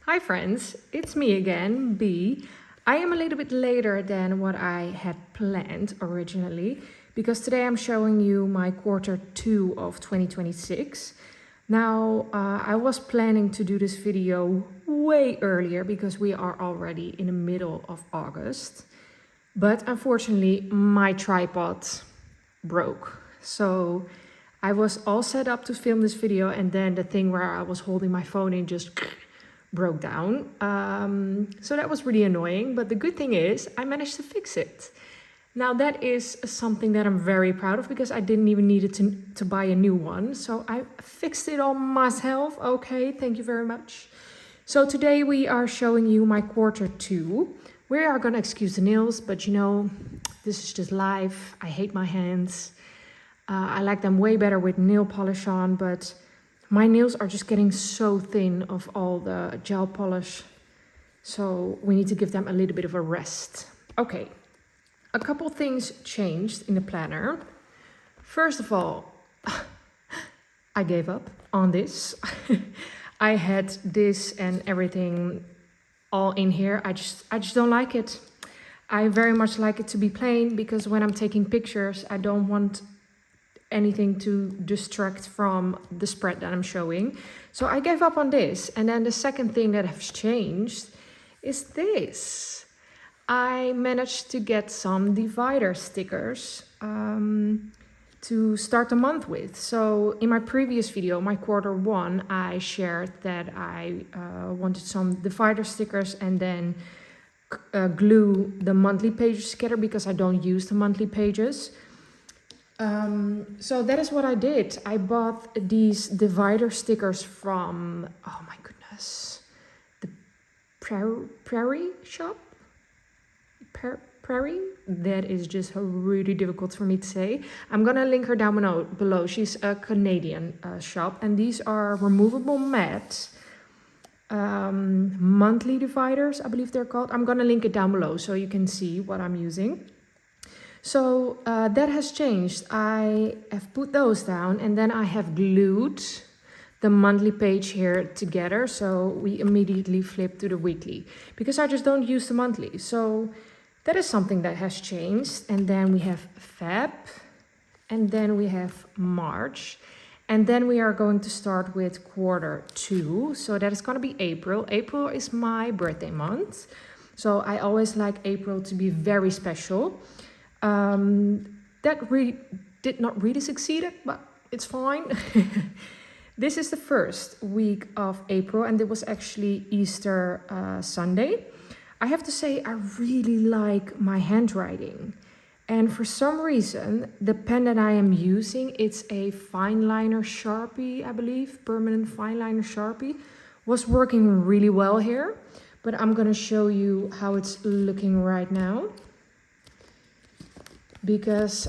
Hi friends, it's me again, B. I am a little bit later than what I had planned originally because today I'm showing you my Q2 of 2026. Now, I was planning to do this video way earlier because we are already in the middle of August. But unfortunately, my tripod broke. So I was all set up to film this video and then the thing where I was holding my phone in just broke down. So that was really annoying, but the good thing is I managed to fix it. Now that is something that I'm very proud of because I didn't even need it to buy a new one. So I fixed it all myself. Okay, thank you very much. So today we are showing you my Q2. We are gonna excuse the nails, but you know, this is just life. I hate my hands. I like them way better with nail polish on, but my nails are just getting so thin of all the gel polish. So we need to give them a little bit of a rest. Okay, a couple things changed in the planner. First of all, I gave up on this. I had this and everything all in here. I just don't like it. I very much like it to be plain because when I'm taking pictures, I don't want anything to distract from the spread that I'm showing. So I gave up on this. And then the second thing that has changed is this. I managed to get some divider stickers to start the month with. So in my previous video, my Q1, I shared that I wanted some divider stickers and then glue the monthly pages together because I don't use the monthly pages. So that is what I did. I bought these divider stickers from, oh my goodness, the Prairie shop? Prairie? That is just really difficult for me to say. I'm gonna link her down below. She's a Canadian shop, and these are removable matte monthly dividers, I believe they're called. I'm gonna link it down below so you can see what I'm using. So that has changed. I have put those down and then I have glued the monthly page here together. So we immediately flip to the weekly because I just don't use the monthly. So that is something that has changed. And then we have Feb and then we have March. And then we are going to start with Q2. So that is going to be April. April is my birthday month. So I always like April to be very special. That really did not really succeed, but it's fine. This is the first week of April and it was actually Easter Sunday. I have to say I really like my handwriting. And for some reason, the pen that I am using, it's a fine liner Sharpie, I believe, permanent fine liner Sharpie, was working really well here. But I'm gonna show you how it's looking right now. Because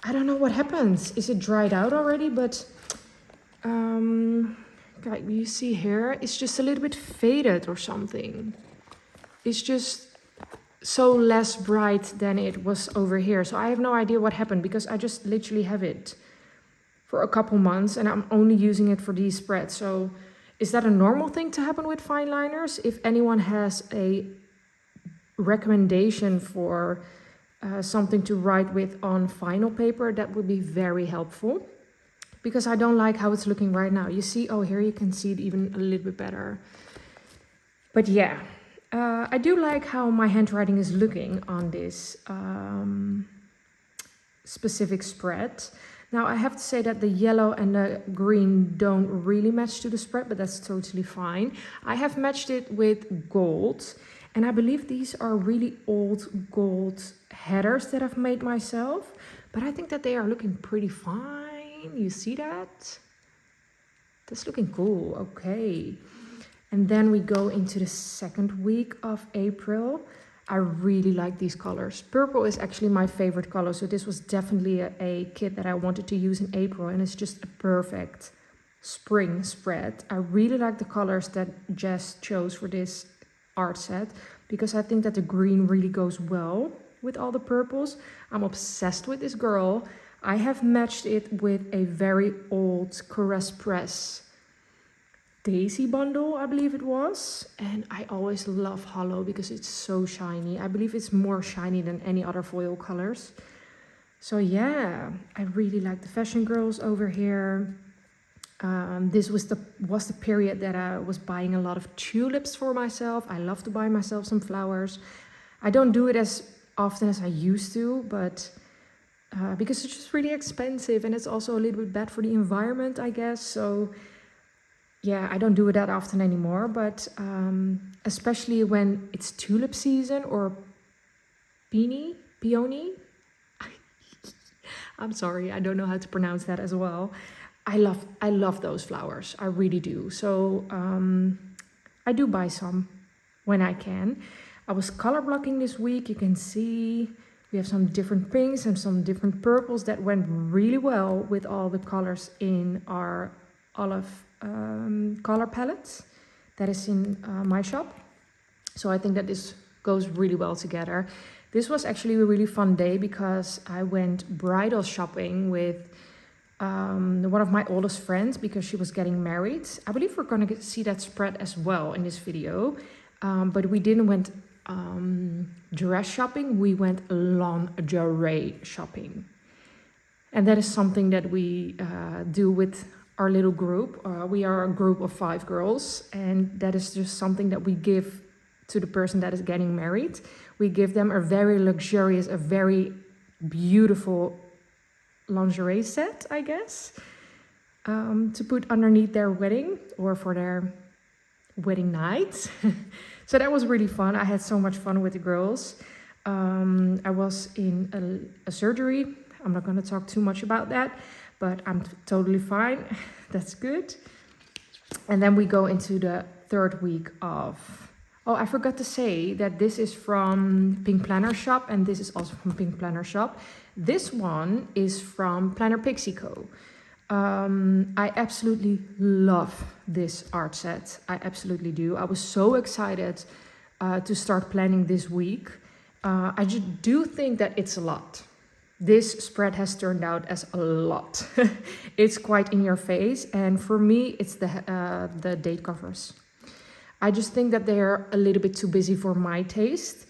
I don't know what happens. Is it dried out already? But you see here, it's just a little bit faded or something. It's just so less bright than it was over here. So I have no idea what happened because I just literally have it for a couple months and I'm only using it for these spreads. So is that a normal thing to happen with fine liners? If anyone has a recommendation for something to write with on vinyl paper, that would be very helpful because I don't like how it's looking right now. You see, oh, here you can see it even a little bit better. But yeah, I do like how my handwriting is looking on this specific spread. Now I have to say that the yellow and the green don't really match to the spread, but that's totally fine. I have matched it with gold. And I believe these are really old gold headers that I've made myself. But I think that they are looking pretty fine. You see that? That's looking cool. Okay. And then we go into the second week of April. I really like these colors. Purple is actually my favorite color. So this was definitely a kit that I wanted to use in April. And it's just a perfect spring spread. I really like the colors that Jess chose for this art set because I think that the green really goes well with all the purples. I'm obsessed with this girl. I have matched it with a very old Caress Press Daisy bundle, I believe it was. And I always love hollow because it's so shiny. I believe it's more shiny than any other foil colors. So yeah, I really like the fashion girls over here. This was the period that I was buying a lot of tulips for myself. I love to buy myself some flowers. I don't do it as often as I used to, but because it's just really expensive and it's also a little bit bad for the environment, I guess. So yeah, I don't do it that often anymore, but especially when it's tulip season or peony. I'm sorry, I don't know how to pronounce that as well. I love those flowers. I really do. So I do buy some when I can. I was color blocking this week. You can see we have some different pinks and some different purples that went really well with all the colors in our olive color palettes that is in my shop. So I think that this goes really well together. This was actually a really fun day because I went bridal shopping with one of my oldest friends because she was getting married. I believe we're going to see that spread as well in this video. But we didn't went dress shopping, we went lingerie shopping. And that is something that we do with our little group. We are a group of 5 girls, and that is just something that we give to the person that is getting married. We give them a very luxurious, a very beautiful lingerie set, I guess, to put underneath their wedding or for their wedding night. So that was really fun. I had so much fun with the girls. I was in a surgery. I'm not going to talk too much about that, but I'm totally fine. That's good. And then we go into the 3rd week of... Oh, I forgot to say that this is from Pink Planner Shop, and this is also from Pink Planner Shop. This one is from Planner Pixie Co. I absolutely love this art set. I absolutely do. I was so excited to start planning this week. I just do think that it's a lot. This spread has turned out as a lot. It's quite in your face, and for me, it's the date covers. I just think that they're a little bit too busy for my taste.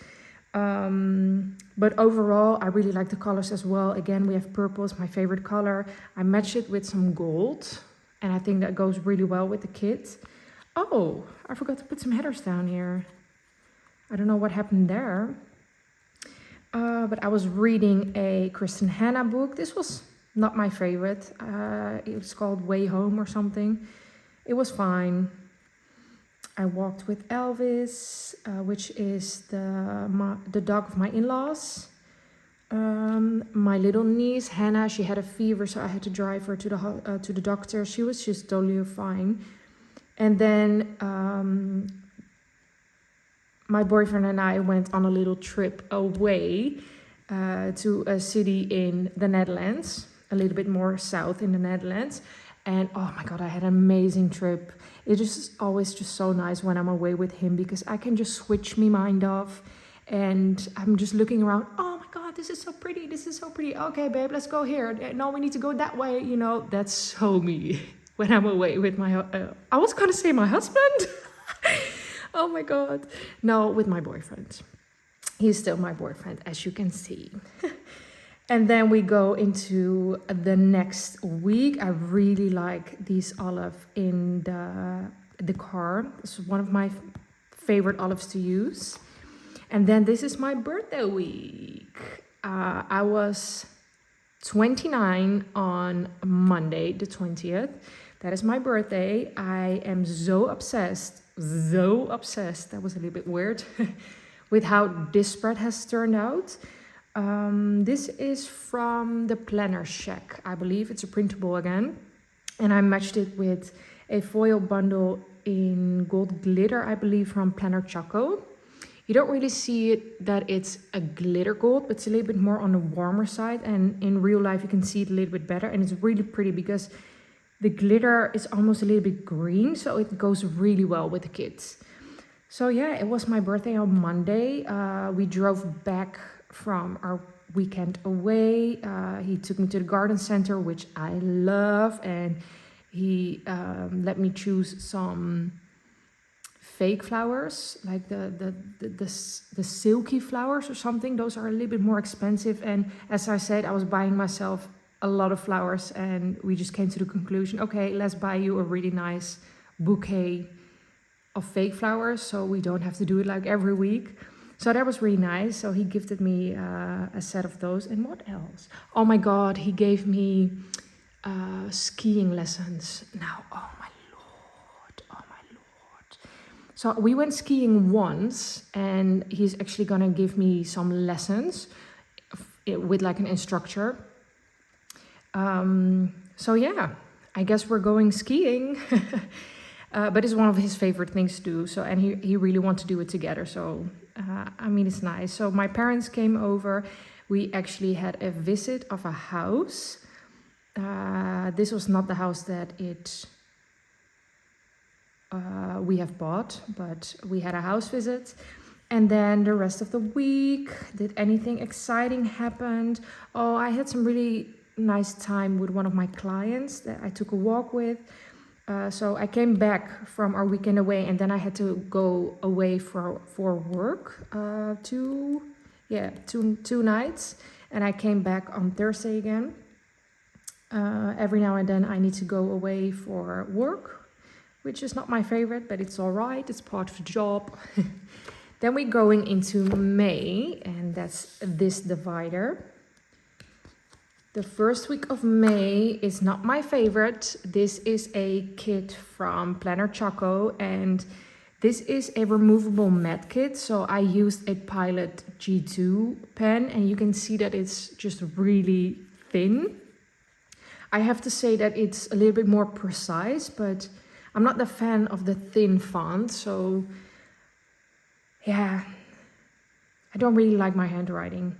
But overall, I really like the colors as well. Again, we have purple is my favorite color. I match it with some gold, and I think that goes really well with the kit. Oh, I forgot to put some headers down here. I don't know what happened there. But I was reading a Kristen Hanna book. This was not my favorite. It was called Way Home or something. It was fine. I walked with Elvis, which is the dog of my in-laws. My little niece, Hannah, she had a fever, so I had to drive her to the doctor. She was just totally fine. And then my boyfriend and I went on a little trip away to a city in the Netherlands, a little bit more south in the Netherlands. And oh my God, I had an amazing trip. It is always just so nice when I'm away with him because I can just switch my mind off and I'm just looking around. Oh my God, this is so pretty. This is so pretty. Okay, babe, let's go here. No, we need to go that way. You know, that's so me when I'm away with my, I was going to say my husband. Oh my God. No, with my boyfriend. He's still my boyfriend, as you can see. And then we go into the next week. I really like these olive in the car. It's one of my favorite olives to use. And then this is my birthday week. I was 29 on Monday, the 20th. That is my birthday. I am so obsessed, that was a little bit weird, with how this spread has turned out. This is from the Planner Shack. I believe it's a printable again. And I matched it with a foil bundle in gold glitter, I believe from Planner Choco. You don't really see it that it's a glitter gold, but it's a little bit more on the warmer side. And in real life, you can see it a little bit better. And it's really pretty because the glitter is almost a little bit green. So it goes really well with the kids. So yeah, it was my birthday on Monday. We drove back from our weekend away. He took me to the garden center, which I love, and He let me choose some fake flowers, like the silky flowers or something. Those are a little bit more expensive. And as I said, I was buying myself a lot of flowers, and we just came to the conclusion, okay, let's buy you a really nice bouquet of fake flowers, so we don't have to do it like every week. So that was really nice. So he gifted me a set of those. And what else? Oh my God, he gave me skiing lessons. Now, oh my Lord, oh my Lord. So we went skiing once, and he's actually gonna give me some lessons with like an instructor. So yeah, I guess we're going skiing. But it's one of his favorite things to do. So, and he really wants to do it together. So, I mean, it's nice. So my parents came over. We actually had a visit of a house. This was not the house that we have bought, but we had a house visit. And then the rest of the week, did anything exciting happen? Oh, I had some really nice time with one of my clients that I took a walk with. So I came back from our weekend away, and then I had to go away for work, two nights, and I came back on Thursday again. Every now and then I need to go away for work, which is not my favorite, but it's all right. It's part of the job. Then we're going into May, and that's this divider. The first week of May is not my favorite. This is a kit from Planner Choco, and this is a removable mat kit. So I used a Pilot G2 pen, and you can see that it's just really thin. I have to say that it's a little bit more precise, but I'm not a fan of the thin font. So yeah, I don't really like my handwriting.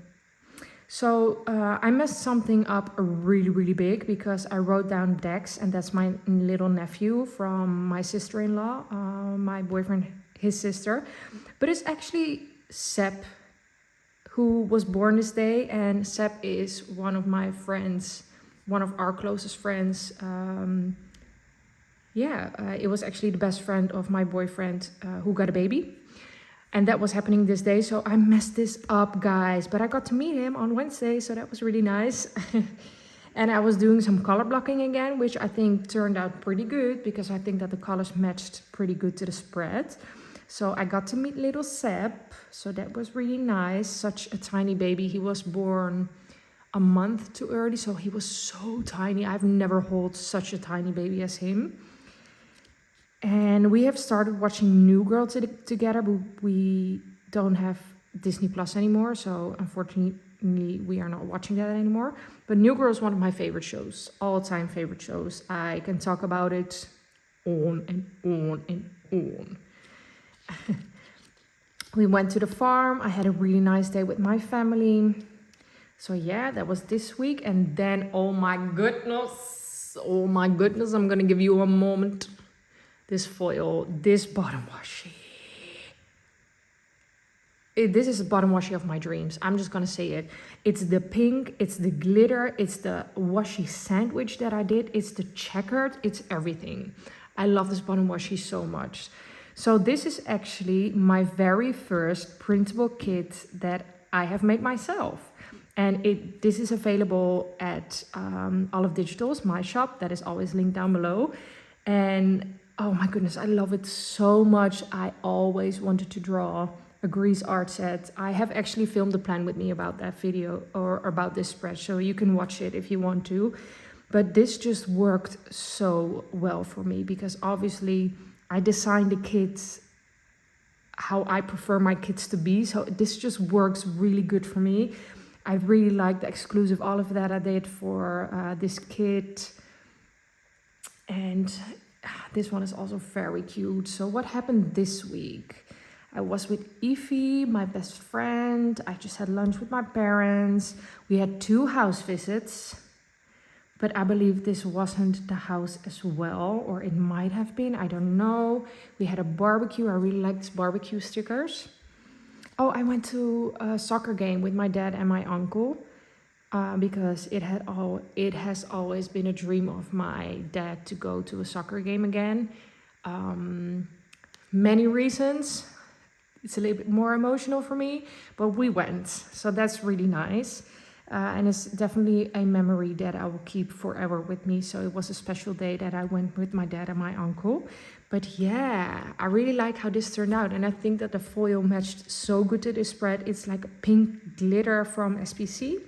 So I messed something up really, really big because I wrote down Dex, and that's my little nephew from my sister-in-law, my boyfriend, his sister. But it's actually Seb, who was born this day, and Seb is one of my friends, one of our closest friends. It was actually the best friend of my boyfriend who got a baby. And that was happening this day, so I messed this up, guys. But I got to meet him on Wednesday, so that was really nice. And I was doing some color blocking again, which I think turned out pretty good, because I think that the colors matched pretty good to the spread. So I got to meet little Seb, so that was really nice. Such a tiny baby. He was born a month too early, so he was so tiny. I've never held such a tiny baby as him. And we have started watching New Girl together, but we don't have Disney Plus anymore. So unfortunately, we are not watching that anymore. But New Girl is one of my favorite shows, all-time favorite shows. I can talk about it on and on and on. We went to the farm. I had a really nice day with my family. So yeah, that was this week. And then, oh my goodness, I'm going to give you a moment. This foil, this bottom washi. This is the bottom washi of my dreams. I'm just gonna say it. It's the pink, it's the glitter, it's the washi sandwich that I did, it's the checkered, it's everything. I love this bottom washi so much. So this is actually my very first printable kit that I have made myself. And this is available at Olive Digital's, my shop, that is always linked down below. And oh my goodness, I love it so much. I always wanted to draw a grease art set. I have actually filmed a plan with me about that video, or about this spread, so you can watch it if you want to. But this just worked so well for me, because obviously I designed the kits how I prefer my kits to be. So this just works really good for me. I really like the exclusive olive that I did for this kit. And this one is also very cute. So what happened this week? I was with Ify, my best friend. I just had lunch with my parents. We had 2 house visits, but I believe this wasn't the house as well, or it might have been, I don't know. We had a barbecue. I really like these barbecue stickers. Oh, I went to a soccer game with my dad and my uncle. because it has always been a dream of my dad to go to a soccer game again. Many reasons. It's a little bit more emotional for me, but we went, so that's really nice. And it's definitely a memory that I will keep forever with me. So it was a special day that I went with my dad and my uncle. But yeah, I really like how this turned out. And I think that the foil matched so good to this spread. It's like a pink glitter from SPC.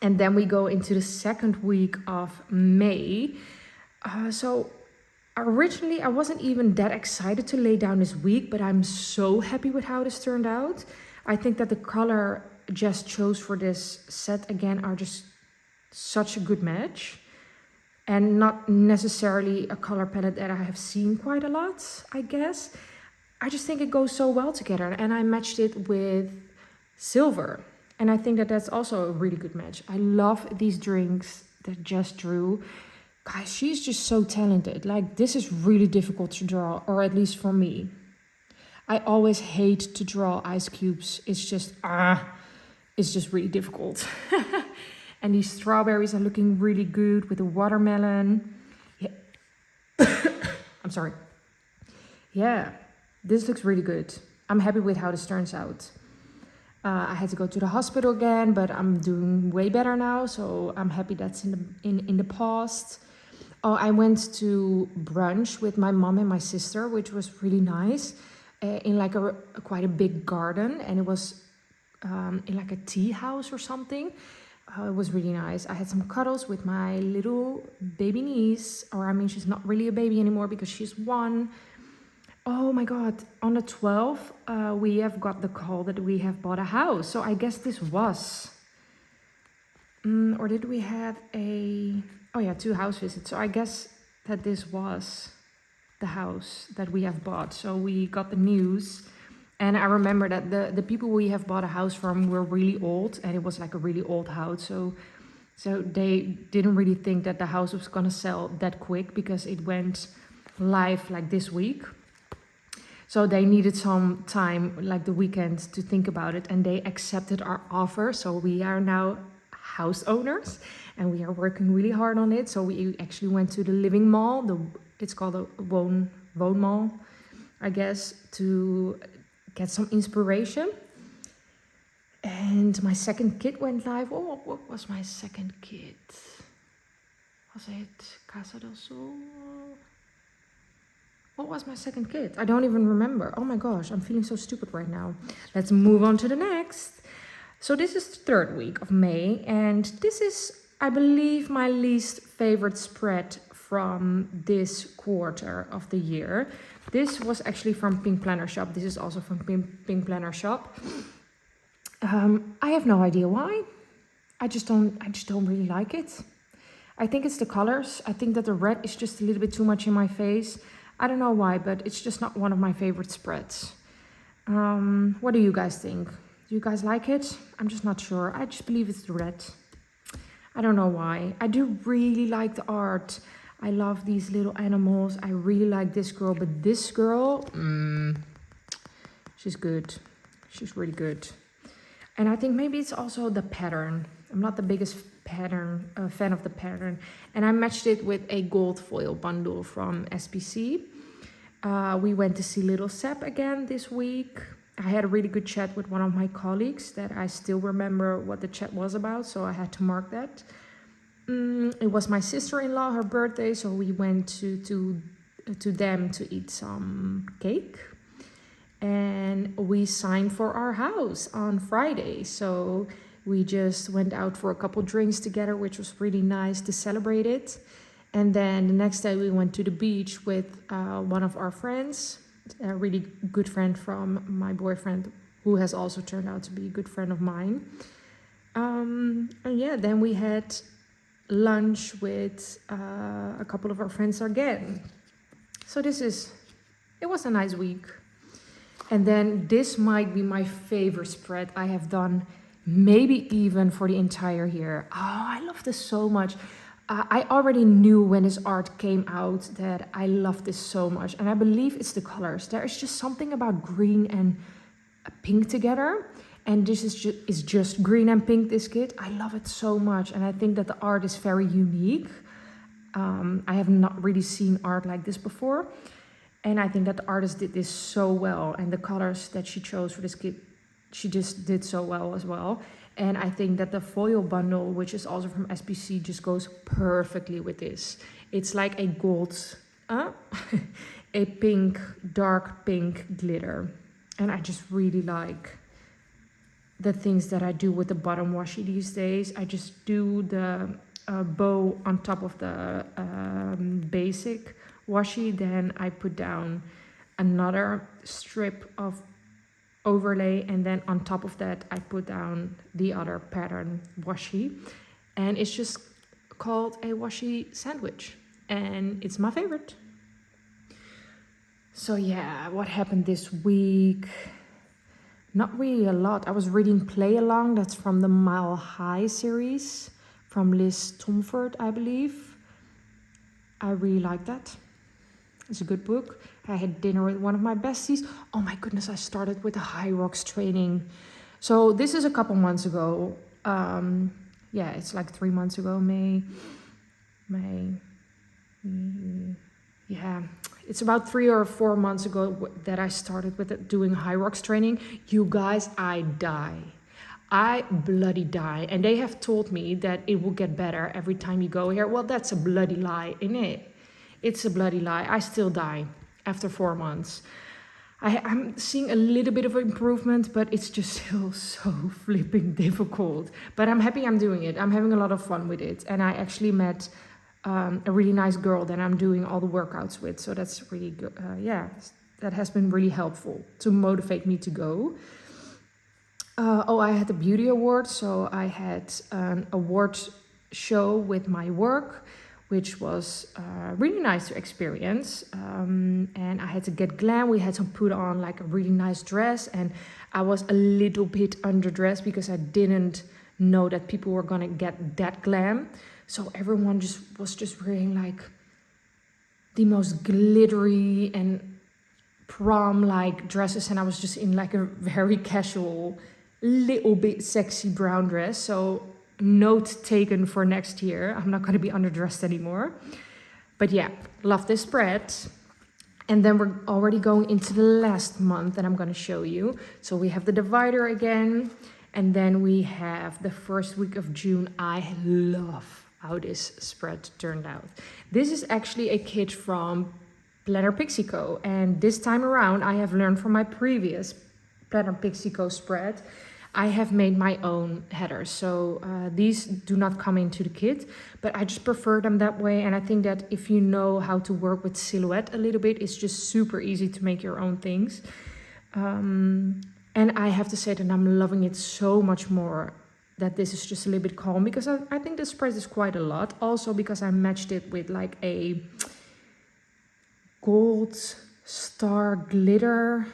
And then we go into the second week of May. So originally I wasn't even that excited to lay down this week, but I'm so happy with how this turned out. I think that the color just chose for this set again are just such a good match, and not necessarily a color palette that I have seen quite a lot, I guess. I just think it goes so well together, and I matched it with silver, and I think that that's also a really good match. I love these drinks that Jess drew. Guys, she's just so talented. Like, this is really difficult to draw, or at least for me. I always hate to draw ice cubes. It's just really difficult. And these strawberries are looking really good with the watermelon. Yeah. I'm sorry. Yeah, this looks really good. I'm happy with how this turns out. I had to go to the hospital again, but I'm doing way better now. So I'm happy that's in the past. Oh, I went to brunch with my mom and my sister, which was really nice. In like quite a big garden, and it was in like a tea house or something. It was really nice. I had some cuddles with my little baby niece, or I mean, she's not really a baby anymore because she's 1. Oh my God, on the 12th, we have got the call that we have bought a house. So I guess this was, or did we have oh yeah, 2 house visits. So I guess that this was the house that we have bought. So we got the news, and I remember that the people we have bought a house from were really old, and it was like a really old house. So they didn't really think that the house was gonna sell that quick because it went live like this week. So they needed some time, like the weekend, to think about it, and they accepted our offer. So we are now house owners, and we are working really hard on it. So we actually went to the Living Mall, it's called a Wone Mall, I guess, to get some inspiration. And my second kit went live. Oh, what was my second kit? Was it Casa del Sol? What was my second kit? I don't even remember. Oh my gosh, I'm feeling so stupid right now. Let's move on to the next. So this is the 3rd week of May, and this is, I believe, my least favorite spread from this quarter of the year. This was actually from Pink Planner Shop. This is also from Pink Planner Shop. I have no idea why. I just don't really like it. I think it's the colors. I think that the red is just a little bit too much in my face. I don't know why, but it's just not one of my favorite spreads. What do you guys think? Do you guys like it? I'm just not sure. I just believe it's the red. I don't know why. I do really like the art. I love these little animals. I really like this girl, but this girl, she's good. She's really good. And I think maybe it's also the pattern. I'm not the biggest fan of the pattern. And I matched it with a gold foil bundle from SPC. We went to see Little Sep again this week. I had a really good chat with one of my colleagues that I still remember what the chat was about, so I had to mark that. It was my sister-in-law, her birthday, so we went to them to eat some cake. And we signed for our house on Friday, so we just went out for a couple drinks together, which was really nice to celebrate it. And then the next day we went to the beach with one of our friends, a really good friend from my boyfriend, who has also turned out to be a good friend of mine. And yeah, then we had lunch with a couple of our friends again. So it was a nice week. And then this might be my favorite spread I have done, maybe even for the entire year. Oh, I love this so much. I already knew when this art came out that I love this so much. And I believe it's the colors. There is just something about green and pink together. And this is just green and pink, this kit. I love it so much. And I think that the art is very unique. I have not really seen art like this before. And I think that the artist did this so well. And the colors that she chose for this kit, she just did so well as well. And I think that the foil bundle, which is also from SPC, just goes perfectly with this. It's like a gold, a pink, dark pink glitter. And I just really like the things that I do with the bottom washi these days. I just do the bow on top of the basic washi. Then I put down another strip of overlay, and then on top of that I put down the other pattern washi, and it's just called a washi sandwich, and it's my favorite. So yeah, what happened this week? Not really a lot. I was reading Play Along, that's from the Mile High series from Liz Tomford, I believe. I really like that. It's a good book. I had dinner with one of my besties. Oh my goodness, I started with the High Rocks training. So this is a couple months ago. Yeah, it's like 3 months ago, May. Yeah, it's about 3 or 4 months ago that I started with it, doing High Rocks training. You guys, I die. I bloody die. And they have told me that it will get better every time you go here. Well, that's a bloody lie, isn't it? It's a bloody lie. I still die after 4 months. I'm seeing a little bit of improvement, but it's just still so flipping difficult. But I'm happy I'm doing it. I'm having a lot of fun with it. And I actually met a really nice girl that I'm doing all the workouts with. So that's really good. Yeah, that has been really helpful to motivate me to go. I had the beauty award. So I had an award show with my work, which was really nice to experience. And I had to get glam. We had to put on like a really nice dress. And I was a little bit underdressed because I didn't know that people were gonna get that glam. So everyone was just wearing like the most glittery and prom-like dresses. And I was just in like a very casual, little bit sexy brown dress. So note taken for next year. I'm not going to be underdressed anymore. But yeah, love this spread. And then we're already going into the last month that I'm going to show you. So we have the divider again. And then we have the first week of June. I love how this spread turned out. This is actually a kit from Planner Pixie Co. And this time around, I have learned from my previous Planner Pixie Co. spread, I have made my own headers. So these do not come into the kit, but I just prefer them that way. And I think that if you know how to work with silhouette a little bit, it's just super easy to make your own things. And I have to say that I'm loving it so much more, that this is just a little bit calm, because I think the spread is quite a lot. Also because I matched it with like a gold star glitter.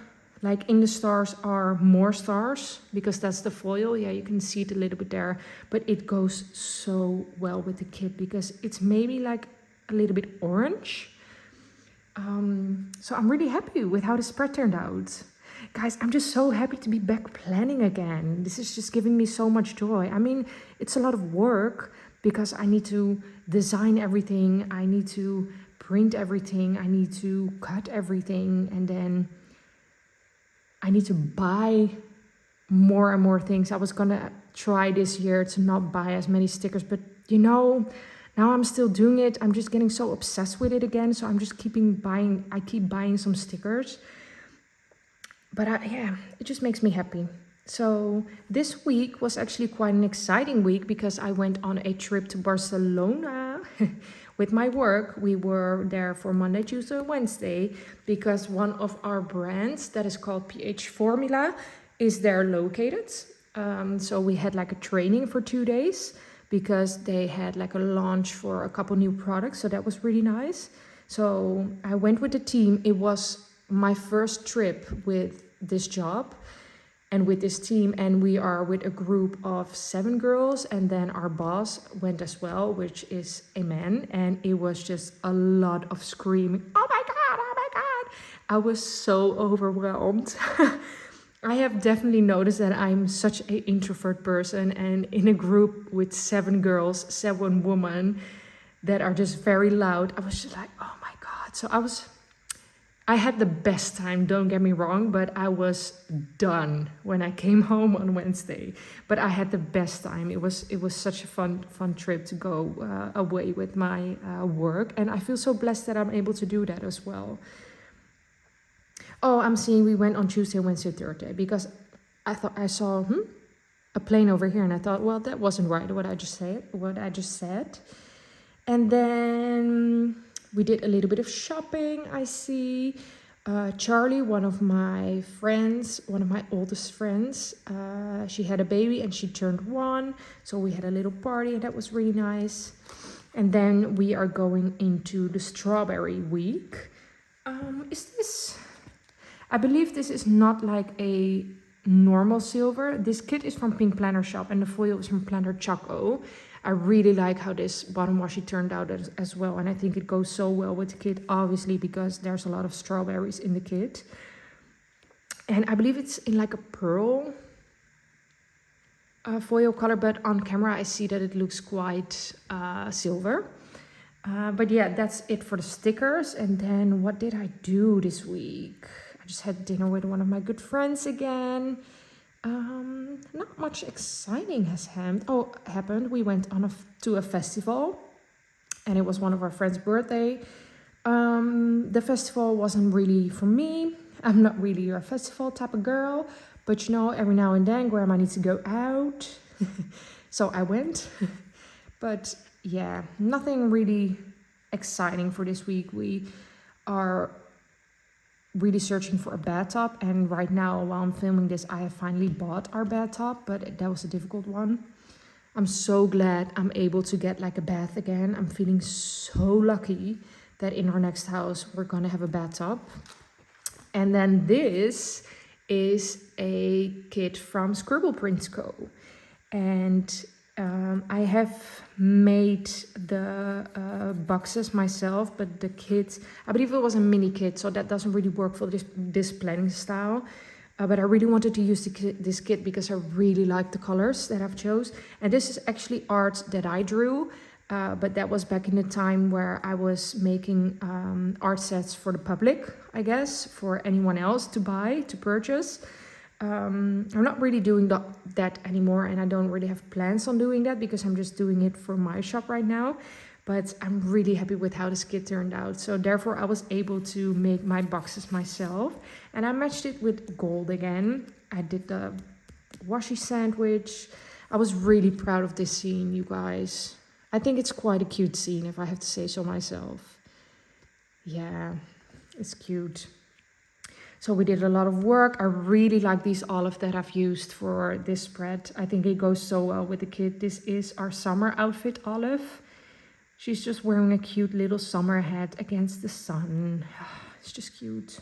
Like in the stars are more stars, because that's the foil. Yeah, you can see it a little bit there. But it goes so well with the kit because it's maybe like a little bit orange. So I'm really happy with how the spread turned out. Guys, I'm just so happy to be back planning again. This is just giving me so much joy. I mean, it's a lot of work because I need to design everything. I need to print everything. I need to cut everything. And then I need to buy more and more things. I was gonna try this year to not buy as many stickers, but you know, now I'm still doing it. I'm just getting so obsessed with it again. So I'm just I keep buying some stickers. But yeah, it just makes me happy. So this week was actually quite an exciting week because I went on a trip to Barcelona with my work. We were there for Monday, Tuesday, Wednesday because one of our brands that is called PH Formula is there located. So we had like a training for 2 days because they had like a launch for a couple new products. So that was really nice. So I went with the team. It was my first trip with this job and with this team, and we are with a group of 7 girls, and then our boss went as well, which is a man, and it was just a lot of screaming. Oh my god, I was so overwhelmed. I have definitely noticed that I'm such an introvert person, and in a group with 7 girls, 7 women that are just very loud, I was just like, oh my God. So I had the best time, don't get me wrong, but I was done when I came home on Wednesday. But I had the best time. It was such a fun trip to go away with my work, and I feel so blessed that I'm able to do that as well. Oh, I'm seeing we went on Tuesday, Wednesday, Thursday, because I thought I saw a plane over here, and I thought, well, that wasn't right what I just said. And then we did a little bit of shopping. I see Charlie, one of my oldest friends, she had a baby and she turned 1. So we had a little party, and that was really nice. And then we are going into the strawberry week. I believe this is not like a normal silver. This kit is from Pink Planner Shop, and the foil is from Planner Choco. I really like how this bottom washi turned out as well. And I think it goes so well with the kit, obviously, because there's a lot of strawberries in the kit. And I believe it's in like a pearl foil color, but on camera I see that it looks quite silver. But yeah, that's it for the stickers. And then what did I do this week? I just had dinner with one of my good friends again. Not much exciting has happened. We went to a festival, and it was one of our friends' birthday. The festival wasn't really for me. I'm not really a festival type of girl, but you know, every now and then grandma needs to go out. So I went. But yeah, nothing really exciting for this week. We are really searching for a bathtub, and right now while I'm filming this, I have finally bought our bathtub, but that was a difficult one. I'm so glad I'm able to get like a bath again. I'm feeling so lucky that in our next house we're gonna have a bathtub. And then this is a kit from Scribble Prints Co. And I have made the boxes myself, but the kit, I believe it was a mini kit, so that doesn't really work for this planning style. But I really wanted to use this kit because I really like the colors that I've chose. And this is actually art that I drew, but that was back in the time where I was making art sets for the public, I guess, for anyone else to buy, to purchase. I'm not really doing that anymore, and I don't really have plans on doing that because I'm just doing it for my shop right now. But I'm really happy with how this kit turned out. So therefore I was able to make my boxes myself, and I matched it with gold again. I did the washi sandwich. I was really proud of this scene, you guys. I think it's quite a cute scene, if I have to say so myself. Yeah, it's cute. So we did a lot of work. I really like these olive that I've used for this spread. I think it goes so well with the kit. This is our summer outfit, Olive. She's just wearing a cute little summer hat against the sun. It's just cute.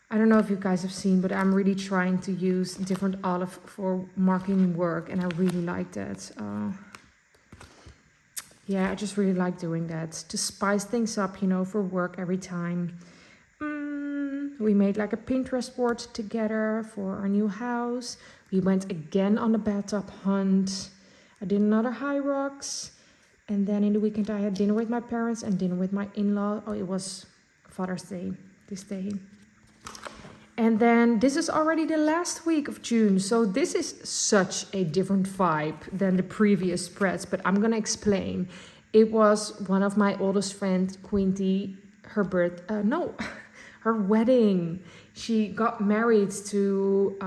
I don't know if you guys have seen, but I'm really trying to use different olive for marking work, and I really like that. Yeah, I just really like doing that to spice things up, you know, for work every time. We made like a Pinterest board together for our new house. We went again on the bathtub hunt. I did another high rocks. And then in the weekend I had dinner with my parents and dinner with my in-law. Oh, it was Father's Day this day. And then this is already the last week of June. So this is such a different vibe than the previous spreads, but I'm gonna explain. It was one of my oldest friends, Quinty, her wedding. She got married to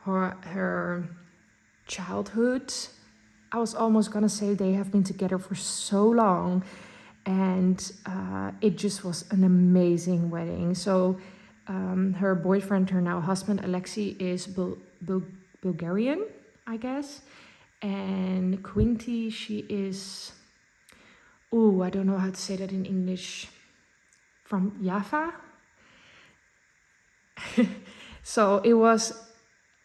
her childhood. I was almost gonna say they have been together for so long, and it just was an amazing wedding. So her boyfriend, her now husband, Alexei, is Bulgarian, I guess. And Quinty, she is, I don't know how to say that in English, from Java. So it was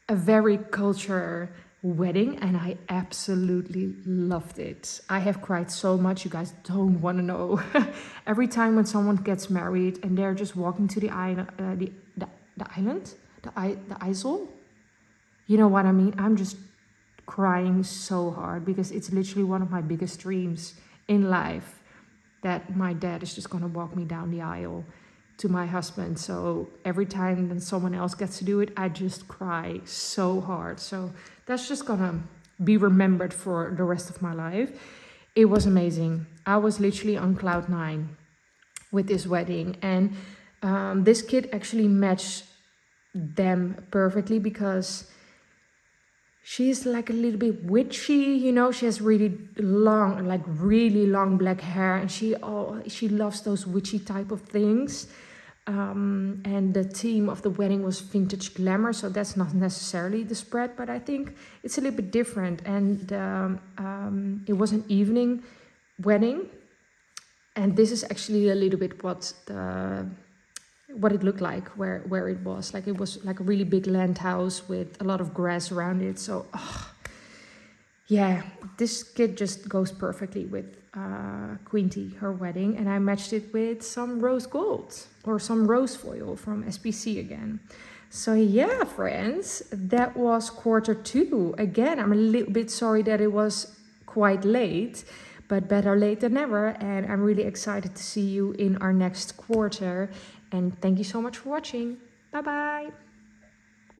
a very cultural wedding, and I absolutely loved it. I have cried so much, you guys don't want to know. Every time when someone gets married and they're just walking to the island, the island, the ISIL. You know what I mean? I'm just crying so hard because it's literally one of my biggest dreams in life that my dad is just gonna walk me down the aisle to my husband. So every time then someone else gets to do it, I just cry so hard. So that's just gonna be remembered for the rest of my life. It was amazing. I was literally on cloud 9 with this wedding, and this kid actually matched them perfectly because she's like a little bit witchy, you know. She has really long black hair, and she loves those witchy type of things. And the theme of the wedding was vintage glamour, so that's not necessarily the spread, but I think it's a little bit different. And it was an evening wedding, and this is actually a little bit what it looked like, where it was. Like, it was like a really big land house with a lot of grass around it. So yeah, this kid just goes perfectly with Queen Tea, her wedding, and I matched it with some rose gold or some rose foil from SPC again. So yeah, friends, that was quarter 2. Again, I'm a little bit sorry that it was quite late, but better late than never, and I'm really excited to see you in our next quarter. And thank you so much for watching. Bye bye.